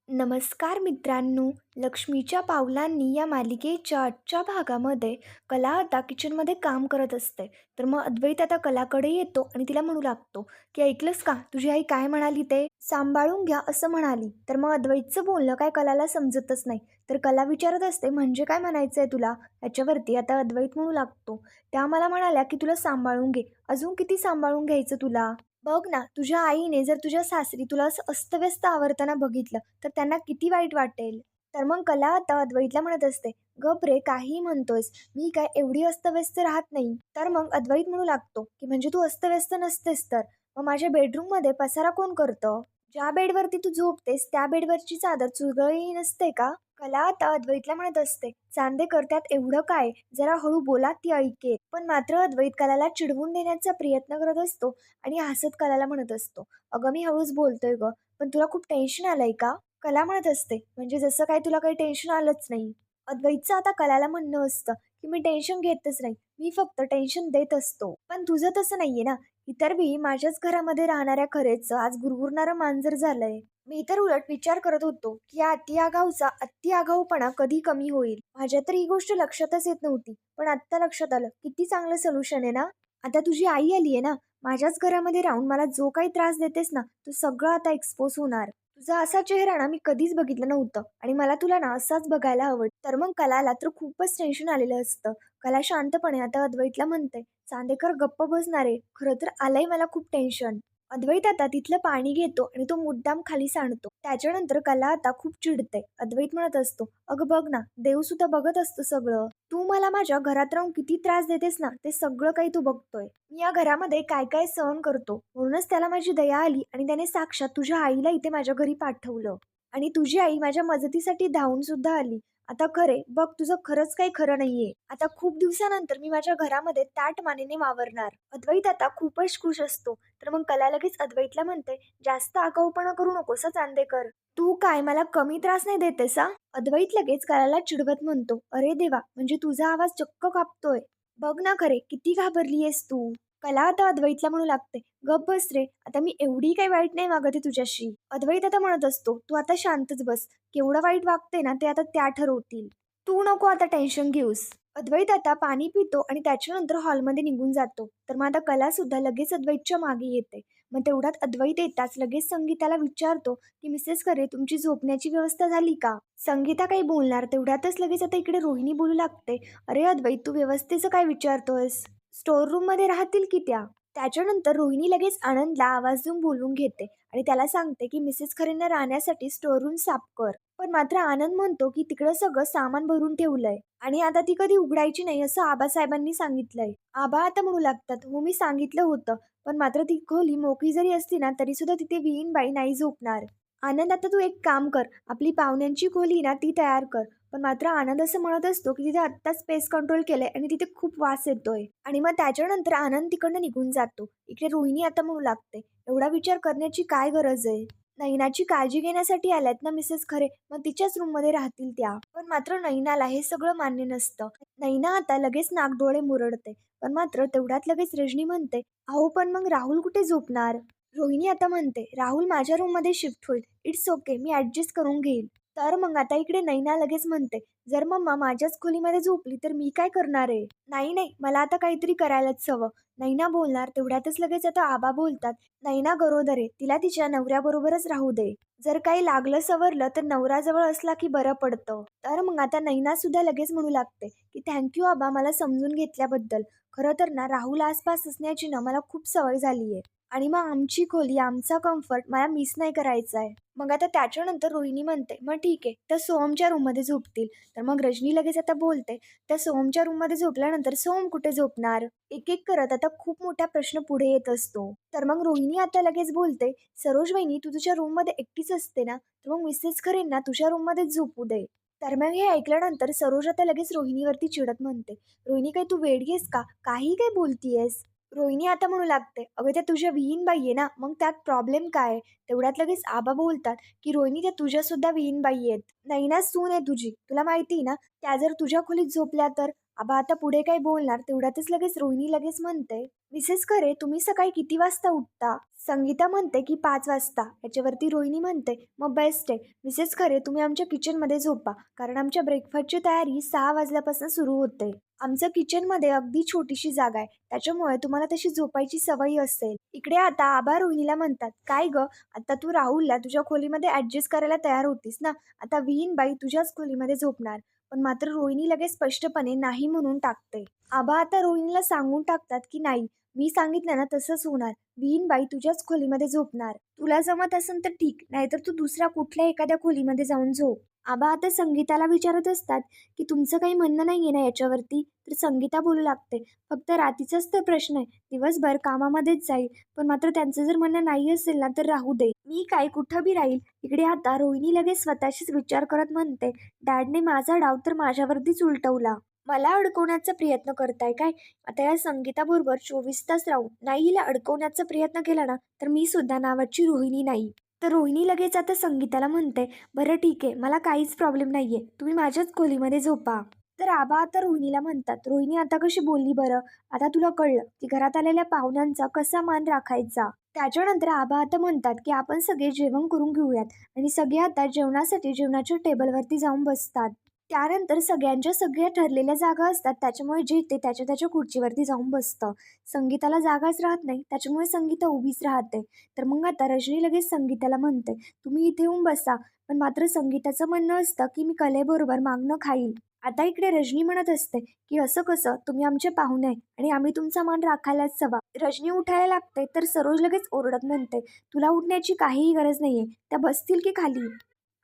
नमस्कार मित्रांनो, लक्ष्मीच्या पावलांनी या मालिकेच्या आजच्या भागामध्ये कला आता किचनमध्ये काम करत असते. तर मग अद्वैत आता कलाकडे येतो आणि तिला म्हणू लागतो, की ऐकलंस का तुझी आई काय म्हणाली ते? सांभाळून घ्या असं म्हणाली. तर मग अद्वैतचं बोलणं काय कलाला समजतच नाही. तर कला विचारत असते, म्हणजे काय म्हणायचंय तुला? याच्यावरती आता अद्वैत म्हणू लागतो, त्या मला म्हणाल्या की तुला सांभाळून घे. अजून किती सांभाळून घ्यायचं तुला? बघ ना, तुझ्या आईने जर तुझ्या सासरी तुला असं अस्तव्यस्त आवरताना बघितलं, तर त्यांना किती वाईट वाटेल. तर मग कला आता अद्वैतला म्हणत असते, "गप रे, काहीही म्हणतोयस. मी काय एवढी अस्तव्यस्त राहत नाही." तर मग अद्वैत म्हणू लागतो, की "म्हणजे तू अस्तव्यस्त नसतेस तर? मग माझ्या बेडरूममध्ये पसारा कोण करतं? ज्या बेडवरती तू झोपतेस त्या बेडवरची चादर चुरगळलेली नसते का?" कला आता अद्वैतला म्हणत असते, "चांदेकर त्यात एवढं काय? जरा हळू बोला, ती ऐकेल." पण मात्र अद्वैत कलाला चिडवून देण्याचा प्रयत्न करत असतो आणि हसत कलाला म्हणत असतो, "अगं मी हळूच बोलतोय गं, पण तुला खूप टेन्शन आलंय का?" कला म्हणत असते, "म्हणजे जसं काही तुला काही टेन्शन आलंच नाही." अद्वैतचं आता कलाला म्हणणं असतं, की "मी टेन्शन घेतच नाही, मी फक्त टेन्शन देत असतो." पण तुझं तसं नाहीये ना. इतर वेळी माझ्याच घरामध्ये राहणाऱ्या खरेचं आज गुरगुरणारं मांजर झालंय. मी तर उलट विचार करत होतो, की या अति आगाऊचा अति आगाऊपणा कधी कमी होईल. माझ्या तर ही गोष्ट लक्षातच येत नव्हती, पण आत्ता लक्षात आलं. किती चांगलं सोल्युशन आहे ना. आता तुझी आई आली आहे ना, माझ्याच घरामध्ये राहून मला जो काही त्रास देतेस ना, तो सगळं आता एक्सपोज होणार. तुझा असा चेहरा ना मी कधीच बघितलं नव्हतं आणि मला तुला ना असाच बघायला आवडतं. तर मग कलाला तर खूपच टेन्शन आलेलं असतं. कला शांतपणे आता अद्वैतला म्हणते, "चांदेकर गप्प बसणार आहे. खरं तर आलंय मला खूप टेन्शन." अद्वैत आता तिथलं पाणी घेतो आणि तो मुद्दाम खाली सांडतो. त्याच्यानंतर कला आता खूप चिडते. अद्वैत म्हणत असतो, "अगं बघ ना, देव सुद्धा बघत असतं सगळं. तू मला माझ्या घरात राहून किती त्रास देतेस ना, ते सगळं काही तू बघतोय. मी या घरामध्ये काय काय सहन करतो, म्हणूनच त्याला माझी दया आली आणि त्याने साक्षात तुझ्या आईला इथे माझ्या घरी पाठवलं. आणि तुझी आई माझ्या मदतीसाठी धावून सुद्धा आली. आता खरे बघ, तुझं खरंच काही खरं नाहीये. आता खूप दिवसानंतर मी माझ्या घरामध्ये ताठ मानेने वावरणार." अद्वैत आता खूपच खुश असतो. तर मग कला लगेच अद्वैतला म्हणते, "जास्त आगाऊपणा करू नकोस हं चांदेकर. तू काय मला कमी त्रास नाही देतेस हा?" अद्वैत लगेच कलाला चिडवत म्हणतो, "अरे देवा, म्हणजे तुझा आवाज चक्क कापतोय. बघ ना खरे, किती घाबरलीयस तू." कला आता अद्वैतला म्हणू लागते, "गप बस रे, आता मी एवढी काही वाईट नाही वागत आहे तुझ्याशी." अद्वैत आता म्हणत असतो, "तू आता शांतच बस. केवढं वाईट वागते ना ते आता त्या ठरवतील. तू नको आता टेन्शन घेऊस." अद्वैत आता पाणी पितो आणि त्याच्यानंतर हॉलमध्ये निघून जातो. तर मग आता कला सुद्धा लगेच अद्वैतच्या मागे येते. मग तेवढ्यात अद्वैत येताच लगेच संगीताला विचारतो, की "मिसेस खरे, तुमची झोपण्याची व्यवस्था झाली का?" संगीता काही बोलणार तेवढ्यातच लगेच आता इकडे रोहिणी बोलू लागते, "अरे अद्वैत, तू व्यवस्थेचं काय विचारतोयस? स्टोर रूम मध्ये राहतील की त्या?" त्याच्यानंतर रोहिणी लगेच आनंदला आवाज देऊन बोलवून घेते आणि त्याला सांगते, की "मिसेस खरेंना राहण्यासाठी स्टोर रूम साफ कर." पण मात्र आनंद म्हणतो, की "तिकडं सगळं सामान भरून ठेवलंय आणि आता ती कधी उघडायची नाही असं आबासाहेबांनी सांगितलंय." आबा आता म्हणू लागतात, "हो, मी सांगितलं होतं, पण मात्र ती खोली मोकळी जरी असली ना तरी सुद्धा तिथे विहीनबाई नाही झोपणार." आनंद, आता तू एक काम कर, आपली पाहुण्यांची खोली ना ती तयार कर. पण मात्र आनंद असं म्हणत असतो, की तिथे आत्ताच पेस्ट कंट्रोल केलंय आणि तिथे खूप वास येतोय. आणि मग त्याच्यानंतर आनंद तिकडनं निघून जातो. इकडे रोहिणी आता म्हणू लागते, "एवढा विचार करण्याची काय गरज आहे? नैनाची काळजी घेण्यासाठी आल्यात ना मिसेस खरे, मग तिच्याच रूममध्ये राहतील त्या." पण मात्र नैनाला हे सगळं मान्य नसतं. नैना आता लगेच नाकडोळे मुरडते. पण मात्र तेवढ्यात लगेच रजनी म्हणते, "अहो पण मग राहुल कुठे झोपणार?" रोहिणी आता म्हणते, "राहुल माझ्या रूममध्ये शिफ्ट होईल. इट्स ओके, मी ॲडजस्ट करून घेईल." तर मग आता इकडे नैना लगेच म्हणते, "जर मम्मा माझ्याच खोलीमध्ये झोपली तर मी काय करणार आहे?" "नाही, नाही, मला आता काहीतरी करायलाच हवं." नैना बोलणार तेवढ्यातच लगेच आता आबा बोलतात, "नैना गरोदर आहे, तिला तिच्या नवऱ्याबरोबरच राहू दे. जर काही लागलं सवरलं तर नवरा जवळ असला की बरं पडतं." तर मग आता नैना सुद्धा लगेच म्हणू लागते, की "थँक्यू आबा, मला समजून घेतल्याबद्दल. खरं तर ना राहुल आसपास असण्याची ना मला खूप सवय झाली आहे आणि मग आमची खोली, आमचा कम्फर्ट मला मिस नाही करायचा आहे." मग आता त्याच्यानंतर रोहिणी म्हणते, "मग ठीक आहे, तर सोहमच्या रूममध्ये झोपतील." तर मग रजनी लगेच आता बोलते, "त्या सोहमच्या रूममध्ये झोपल्यानंतर सोहम कुठे झोपणार?" एक एक करत आता खूप मोठा प्रश्न पुढे येत असतो. तर मग रोहिणी आता लगेच बोलते, "सरोज वहिनी, तू तुझ्या रूममध्ये एकटीच असते ना, तर मग मिसेस खरेंना तुझ्या रूममध्येच झोपू दे." तर मग हे ऐकल्यानंतर सरोज आता लगेच रोहिणीवरती चिडत म्हणते, "रोहिणी, काही तू वेडी आहेस का? काही काय बोलतीयेस?" रोहिणी आता म्हणू लागते, "अगं त्या तुझ्या विहीनबाई आहे ना, मग त्यात प्रॉब्लेम काय?" तेवढ्यात लगेच आबा बोलतात, की "रोहिणी, त्या तुझ्या सुद्धा विहीनबाई आहेत. नैनाच सून आहे तुझी. तुला माहिती आहे ना, त्या जर तुझ्या खोलीत झोपल्या तर आबा आता पुढे काय बोलणार तेवढ्यातच लगेच रोहिणी लगेच म्हणते, "मिसेस खरे तुम्ही सकाळी किती वाजता उठता?" संगीता म्हणते की 5 वाजता. याच्यावरती रोहिणी म्हणते, "मग बेस्ट आहे. मिसेस खरे तुम्ही आमच्या किचनमध्ये झोपा, कारण आमच्या ब्रेकफास्टची तयारी 6 वाजल्यापासून सुरू होते. आमचं किचनमध्ये अगदी छोटीशी जागा आहे, त्याच्यामुळे तुम्हाला तशी झोपायची सवय असेल." इकडे आता आबा रोहिणीला म्हणतात, "काय गं, आता तू राहुलला तुझ्या खोलीमध्ये ॲडजस्ट करायला तयार होतीस ना, आता विहीनबाई तुझ्याच खोलीमध्ये झोपणार." पण मात्र रोहिणी लगेच स्पष्टपणे नाही म्हणून टाकते. आबा आता रोहिणीला सांगून टाकतात की नाही, मी सांगितलं ना तसंच होणार. विहीनबाई तुझ्याच खोलीमध्ये झोपणार. तुला जमत असेल तर ठीक, नाहीतर तू दुसऱ्या कुठल्या एखाद्या खोलीमध्ये जाऊन झोप. आबा आता संगीताला विचारत असतात की तुमचं काही म्हणणं नाहीये ना याच्यावरती? तर संगीता बोलू लागते, फक्त रात्रीचाच तर प्रश्न आहे. दिवसभर कामामध्येच जाईल. पण मात्र त्यांचं जर म्हणणं नाही असेल ना तर राहू दे. मी काय कुठं बी राहील. इकडे आता रोहिणी लगेच स्वतःशीच विचार करत म्हणते, डॅडने माझा डाव तर माझ्यावरतीच उलटवला. मला अडकवण्याचा प्रयत्न करताय काय? आता या संगीताबरोबर 24 तास राहून नाही हिला अडकवण्याचा प्रयत्न केला ना, तर मी सुद्धा नावाची रोहिणी नाही. तर रोहिणी लगेच आता संगीताला म्हणते, "बरं ठीक आहे, मला काहीच प्रॉब्लेम नाहीये. तुम्ही माझ्याच खोलीमध्ये झोपा." तर आबा आता रोहिणीला म्हणतात, "रोहिणी आता कशी बोलली बरं? आता तुला कळलं की घरात आलेल्या पाहुण्यांचा कसा मान राखायचा." त्याच्यानंतर आबा आता म्हणतात, की आपण सगळे जेवण करून घेऊयात आणि सगळे आता जेवणासाठी जेवणाच्या टेबलवरती जाऊन बसतात. त्यानंतर सगळ्यांच्या सगळ्या ठरलेल्या जागा असतात, त्याच्यामुळे जे ते त्याच्या त्याच्या खुर्चीवरती जाऊन बसतं. संगीताला जागाच राहत नाही, त्याच्यामुळे संगीता उभीच राहते. तर मग आता रजनी लगेच संगीताला म्हणते, "तुम्ही इथे येऊन बसा." पण मात्र संगीताचं म्हणणं असतं, की "मी कलेबरोबर मागणं खाईल." आता इकडे रजनी म्हणत असते, की "असं कसं? तुम्ही आमचे पाहुणे आहे आणि आम्ही तुमचा मान राखायलाच हवा." रजनी उठायला लागते, तर सरोज लगेच ओरडत म्हणते, "तुला उठण्याची काहीही गरज नाहीये. त्या बसतील की खाली?"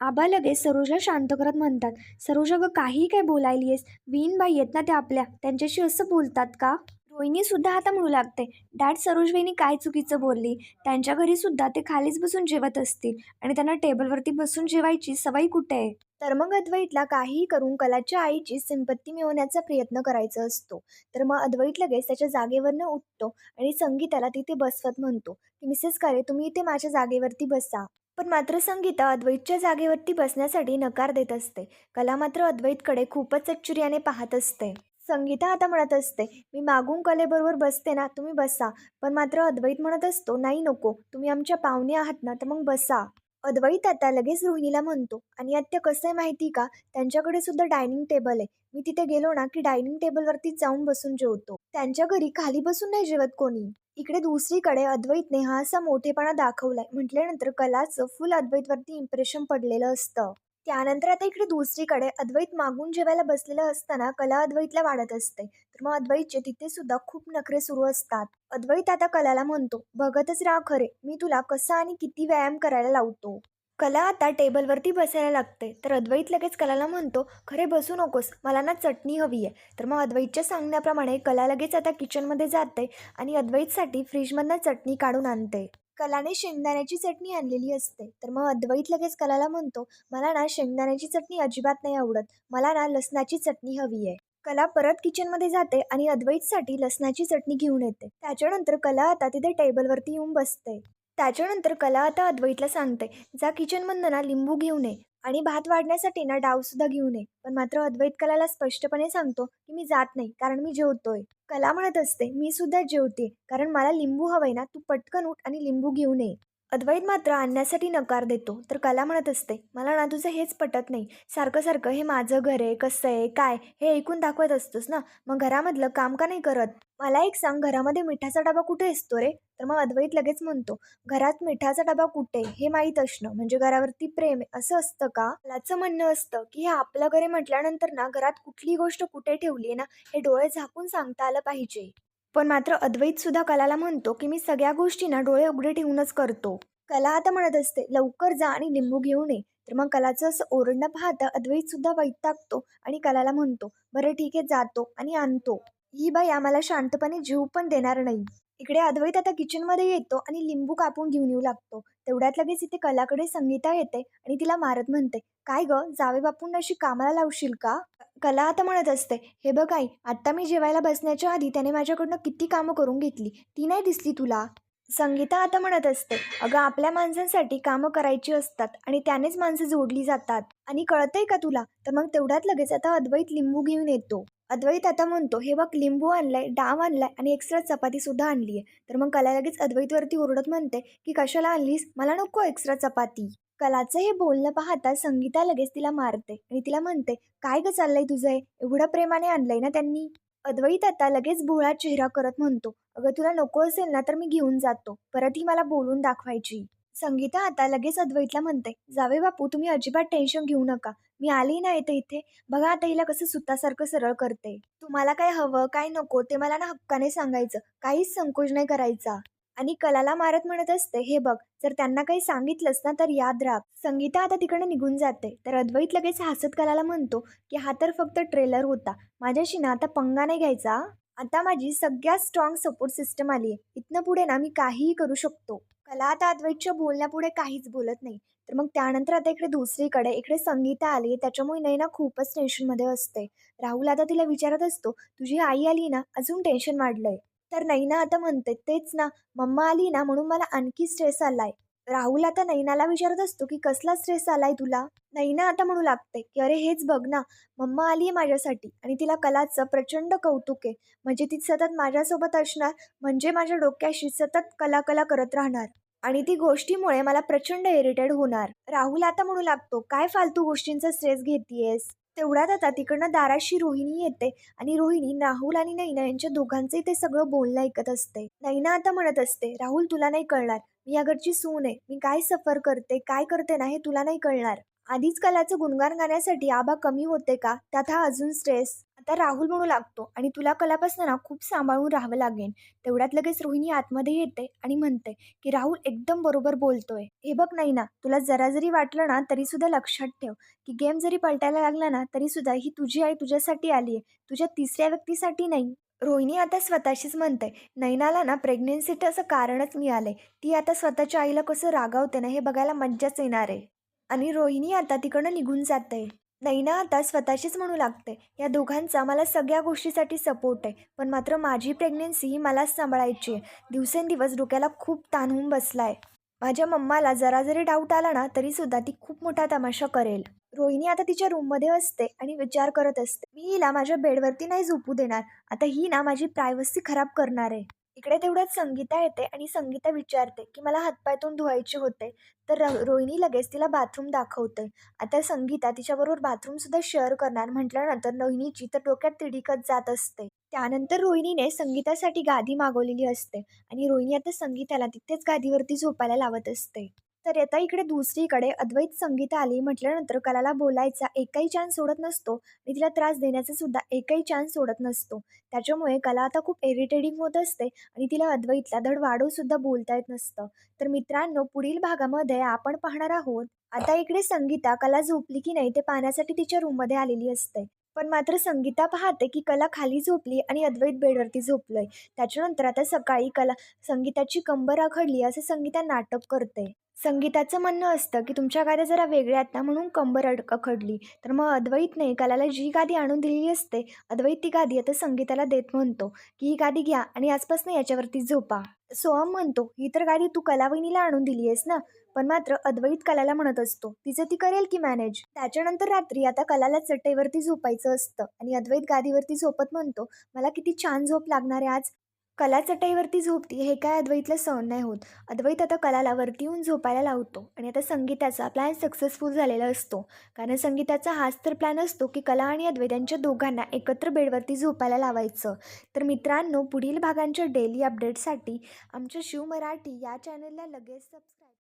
आबा लगेच सरोजला शांत करत म्हणतात, "सरोज अगं काहीही काय बोलायलीयस? विहीनबाई आहेत ना त्या आपल्या, त्यांच्याशी असं बोलतात का?" रोहिणी सुद्धा आता म्हणू लागते, "डॅड सरोज वहिनी काय चुकीचं बोलली? त्यांच्या घरी सुद्धा ते खालीच बसून जेवत असतील आणि त्यांना टेबलवरती बसून जेवायची सवय कुठे आहे?" तर मग अद्वैतला काहीही करून कलाच्या आईची सिंपत्ती मिळवण्याचा प्रयत्न करायचा असतो. तर मग अद्वैत लगेच त्याच्या जागेवरनं उठतो आणि संगीताला तिथे बसवत म्हणतो, की "मिसेस कारे तुम्ही इथे माझ्या जागेवरती बसा." पण मात्र संगीता अद्वैतच्या जागेवरती बसण्यासाठी नकार देत असते. कला मात्र अद्वैतकडे खूपच आश्चर्याने पाहत असते. संगीता आता म्हणत असते, "मी मागून कलेबरोबर बसते ना, तुम्ही बसा." पण मात्र अद्वैत म्हणत असतो, "नाही नको, तुम्ही आमच्या पाहुणे आहात ना, तर मग बसा." अद्वैत आता लगेच रोहिणीला म्हणतो, "आणि आत्या कसं आहे माहिती का, त्यांच्याकडे सुद्धा डायनिंग टेबल आहे. मी तिथे गेलो ना, की डायनिंग टेबलवरतीच जाऊन बसून जेवतो. त्यांच्या घरी खाली बसून नाही जेवत कोणी." इकडे दुसरीकडे अद्वैतने हा असा मोठेपणा दाखवलाय म्हटल्यानंतर कलाचं फुल अद्वैतवरती इम्प्रेशन पडलेलं असतं. त्यानंतर आता इकडे दुसरीकडे अद्वैत मागून जेवायला बसलेलं असताना कला अद्वैतला वाढत असते. तर मग अद्वैतचे तिथे सुद्धा खूप नखरे सुरू असतात. अद्वैत आता कलाला म्हणतो, "बघतच राहा खरे, मी तुला कसा आणि किती व्यायाम करायला लावतो." कला आता टेबलवरती बसायला लागते. तर अद्वैत लगेच कलाला म्हणतो, "खरे बसू नकोस, मला ना चटणी हवी आहे." तर मग अद्वैतच्या सांगण्याप्रमाणे कला लगेच आता किचनमध्ये जाते आणि अद्वैतसाठी फ्रीजमधनं चटणी काढून आणते. कलाने शेंगदाण्याची चटणी आणलेली असते. तर मग अद्वैत लगेच कलाला म्हणतो, "मला ना शेंगदाण्याची चटणी अजिबात नाही आवडत. मला ना लसणाची चटणी हवी आहे." कला परत किचनमध्ये जाते आणि अद्वैतसाठी लसणाची चटणी घेऊन येते. त्याच्यानंतर कला आता तिथे टेबलवरती येऊन बसते. त्याच्यानंतर कला आता अद्वैतला सांगते, "जा किचनमधनं ना लिंबू घेऊन ये आणि भात वाढण्यासाठी ना डावसुद्धा घेऊन ये." पण मात्र अद्वैत कलाला स्पष्टपणे सांगतो, की "मी जात नाही, कारण मी जेवतोय." कला म्हणत असते, "मी सुद्धा जेवते, कारण मला लिंबू हवंय ना, तू पटकन उठ आणि लिंबू घेऊन ये." अद्वैत मात्र आणण्यासाठी नकार देतो. तर कला म्हणत असते, "मला ना तुझं हेच पटत नाही. सारखं सारखं हे माझं घर आहे, कसं आहे, काय हे ऐकून दाखवत असतोस ना, मग घरामधलं काम का नाही करत? मला एक सांग, घरामध्ये मिठाचा डबा कुठे असतो रे?" तर मग अद्वैत लगेच म्हणतो, "घरात मिठाचा डबा कुठे हे माहीत असणं म्हणजे घरावरती प्रेम आहे असं असतं का?" त्याचं म्हणणं असतं, की हे आपलं घर आहे म्हटल्यानंतर ना घरात कुठली गोष्ट कुठे ठेवली आहे ना, हे डोळे झाकून सांगता आलं पाहिजे. पण मात्र अद्वैत सुद्धा कलाला म्हणतो, की "मी सगळ्या गोष्टी ना डोळे उघडे ठेवूनच करतो." कला आता म्हणत असते, "लवकर जा आणि लिंबू घेऊन ये." तर मग कलाचं असं ओरडणं पाहता अद्वैत सुद्धा वैतागतो आणि कलाला म्हणतो, "बरं ठीक आहे जातो आणि आणतो." ही बाई आम्हाला शांतपणे जेवू पण देणार नाही. इकडे अद्वैत आता किचनमध्ये येतो आणि लिंबू कापून घेऊन येऊ लागतो. तेवढ्यात लगेच इथे कलाकडे संगीता येते आणि तिला मारत म्हणते, "काय गं, जावे बापूंना अशी कामाला लावशील का?" कला आता म्हणत असते, "हे बघ आई, आत्ता मी जेवायला बसण्याच्या आधी त्याने माझ्याकडनं किती कामं करून घेतली, ती नाही दिसली तुला?" संगीता आता म्हणत असते, "अगं आपल्या माणसांसाठी कामं करायची असतात आणि त्यानेच माणसं जोडली जातात आणि कळतंय का तुला?" तर मग तेवढ्यात लगेच आता अद्वैत लिंबू घेऊन येतो. अद्वैत आता म्हणतो, "हे बघ लिंबू आणलाय, डाव आणलाय आणि एक्स्ट्रा चपातीसुद्धा आणली आहे." तर मग कला लगेच अद्वैतवरती ओरडत म्हणते, की "कशाला आणलीस? मला नको एक्स्ट्रा चपाती." कलाचं हे बोलणं पाहता संगीता लगेच तिला मारते आणि तिला म्हणते, "काय गं चाललंय तुझं हे? एवढं प्रेमाने आणलंय ना त्यांनी." अद्वैत आता लगेच भोळा चेहरा करत म्हणतो, "अगं तुला नको असेल ना तर मी घेऊन जातो. परत ही मला बोलून दाखवायची." संगीता आता लगेच अद्वैतला म्हणते, "जावई बापू तुम्ही अजिबात टेन्शन घेऊ नका. मी आली ना इथे बघा आता हिला कसं सुतासारखं सरळ करते. तुम्हाला काय हवं, काय नको ते मला ना हक्काने सांगायचं. काहीच संकोच नाही करायचा." आणि कलाला मारत म्हणत असते, "हे बघ, जर त्यांना काही सांगितलंस ना तर याद राख." संगीता आता तिकडे निघून जाते. तर अद्वैत लगेच हसत कलाला म्हणतो, की "हा तर फक्त ट्रेलर होता. माझ्याशी ना आता पंगा नाही घ्यायचा हां. आता माझी सगळ्यात स्ट्रॉंग सपोर्ट सिस्टम आली आहे. इथनं पुढे ना मी काहीही करू शकतो." कला आता अद्वैतच्या बोलण्यापुढे काहीच बोलत नाही. तर मग त्यानंतर आता इकडे दुसरीकडे इकडे संगीता आली. त्याच्यामुळे नैना खूपच टेन्शनमध्ये असते. राहुल आता तिला विचारत असतो, "तुझी आई आली ना, अजून टेन्शन वाढलंय." तर नैना आता म्हणते, "तेच ना, मम्मा आली ना म्हणून मला आणखी स्ट्रेस आलाय." राहुल आता नैनाला विचारत असतो, की "कसला स्ट्रेस आलाय तुला?" नैना आता म्हणू लागते, की "अरे हेच बघ ना, मम्मा आली आहे माझ्यासाठी आणि तिला कलाचं प्रचंड कौतुक आहे. म्हणजे ती सतत माझ्यासोबत असणार, म्हणजे माझ्या डोक्याशी सतत कला करत राहणार. आणि ती गोष्टीमुळे मला प्रचंड इरिटेट होणार." राहुल आता म्हणू लागतो, "काय फालतू गोष्टींचा स्ट्रेस घेतीयेस?" तेवढ्यात आता तिकडनं दाराशी रोहिणी येते आणि रोहिणी राहुल आणि नैना यांच्या दोघांचंही ते सगळं बोलणं ऐकत असते. नैना आता म्हणत असते, "राहुल तुला नाही कळणार. मी या घरची सून आहे. मी काय सफर करते, काय करते ना हे तुला नाही कळणार. आधीच कलाचं गुणगान गाण्यासाठी आबा कमी होते का? त्यात हा अजून स्ट्रेस." आता राहुल म्हणू लागतो, "आणि तुला कलापासून ना खूप सांभाळून राहावं लागेल." तेवढ्यात लगेच रोहिणी आतमध्ये येते आणि म्हणते, की "राहुल एकदम बरोबर बोलतोय. हे बघ नाही ना, तुला जरा जरी वाटलं ना तरी सुद्धा लक्षात ठेव, की गेम जरी पलटायला लागला ना तरी सुद्धा ही तुझी आई तुझ्यासाठी आली आहे. तुझ्या तिसऱ्या व्यक्तीसाठी नाही." रोहिणी आता स्वतःशीच म्हणते, "नैनाला ना प्रेग्नन्सीचं असं कारणच मिळालंय. ती आता स्वतःच्या आईला कसं रागावते ना हे बघायला मज्जाच येणार आहे." आणि रोहिणी आता तिकडनं निघून जाते. नैना आता स्वतःशीच म्हणू लागते, "या दोघांचा मला सगळ्या गोष्टीसाठी सपोर्ट आहे. पण मात्र माझी प्रेग्नन्सी ही मलाच सांभाळायची आहे. दिवसेंदिवस डोक्याला खूप ताण होऊन बसलाय. माझ्या मम्माला जरा जरी डाऊट आला ना तरीसुद्धा ती खूप मोठा तमाशा करेल." रोहिणी आता तिच्या रूममध्ये असते आणि विचार करत असते, "मी हिला माझ्या बेडवरती नाही झोपू देणार. आता ही ना माझी प्रायव्हसी खराब करणार आहे." इकडे तेवढ्यात संगीता येते आणि संगीता विचारते, की "मला हातपाय तोंड धुवायचे होते." तर रोहिणी लगेच तिला बाथरूम दाखवते. आता संगीता तिच्याबरोबर बाथरूमसुद्धा शेअर करणार म्हटल्यानंतर रोहिणीची तर डोक्यात तिडीकच जात असते. त्यानंतर रोहिणीने संगीतासाठी गादी मागवलेली असते आणि रोहिणी आता संगीताला तिथेच गादीवरती झोपायला लावत असते. तर आता इकडे दुसरीकडे अद्वैत संगीता आली म्हटल्यानंतर कलाला बोलायचा एकही चान्स सोडत नसतो आणि तिला त्रास देण्याचा सुद्धा एकही चान्स सोडत नसतो. त्याच्यामुळे कला आता खूप इरिटेटिंग होत असते आणि तिला अद्वैतला धड वाढवूसुद्धा बोलता येत नसतं. तर मित्रांनो, पुढील भागामध्ये आपण पाहणार आहोत, आता इकडे संगीता कला झोपली की नाही ते पाहण्यासाठी तिच्या रूममध्ये आलेली असते. पण मात्र संगीता पाहते की कला खाली झोपली आणि अद्वैत बेडवरती झोपलोय. त्याच्यानंतर आता सकाळी संगीताची कंबर आखडली असं संगीता नाटक करते. संगीताचं म्हणणं असतं की तुमच्या गाद्या जरा वेगळ्या आहेत ना म्हणून कंबर आखडली. तर मग अद्वैतने कलाला जी गादी आणून दिलेली असते, अद्वैत ती गादी आता संगीताला देत म्हणतो, की "ही गादी घ्या आणि आजपासून याच्यावरती झोपा." सोहम म्हणतो, "ही तर गादी तू कलावहिनीला आणून दिली आहेस ना." पण मात्र अद्वैत कलाला म्हणत असतो, "तिचं ती करेल की मॅनेज." त्याच्यानंतर रात्री आता कलाला चटईवरती झोपायचं असतं आणि अद्वैत गादीवरती झोपत म्हणतो, "मला किती छान झोप लागणार आहे आज." कला चटईवरती झोपती हे काय अद्वैतला सहन नाही होत. अद्वैत आता कलाला वरती येऊन झोपायला लावतो आणि आता संगीताचा प्लॅन सक्सेसफुल झालेला असतो. कारण संगीताचा हाच तर प्लॅन असतो, की कला आणि अद्वैत यांच्या दोघांना एकत्र बेडवरती झोपायला लावायचं. तर मित्रांनो, पुढील भागांच्या डेली अपडेटसाठी आमच्या शिव मराठी या चॅनलला लगेच सबस्क्राईब